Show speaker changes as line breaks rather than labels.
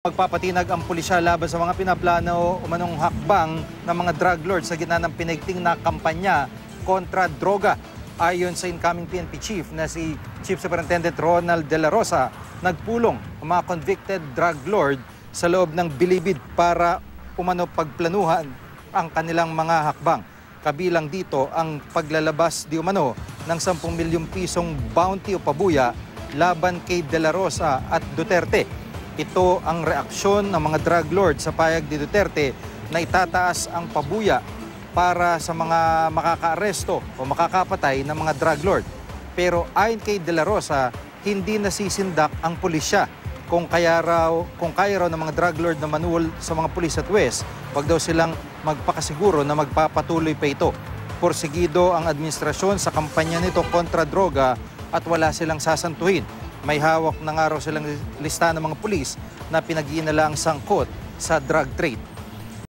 Magpapatinag ang pulisya laban sa mga pinaplano umanong hakbang ng mga drug lords sa gitna ng pinigting na kampanya kontra droga. Ayon sa incoming PNP chief na si Chief Superintendent Ronald De La Rosa, nagpulong ang mga convicted drug lord sa loob ng bilibid para pagplanuhan ang kanilang mga hakbang. Kabilang dito ang paglalabas di umano ng 10 milyong pisong bounty o pabuya laban kay De La Rosa at Duterte. Ito ang reaksyon ng mga drug lord sa payag ni Duterte na itataas ang pabuya para sa mga makakaaresto o makakapatay ng mga drug lord. Pero ayon kay De La Rosa, hindi nasisindak ang pulisya. Kung kaya raw ng mga drug lord na manuol sa mga pulis at huwes, wag daw silang magpakasiguro na magpapatuloy pa ito. Porsigido ang administrasyon sa kampanya nito kontra droga at wala silang sasantuhin. May hawak na nga raw silang lista ng mga pulis na pinag-iinala ang sangkot sa drug trade.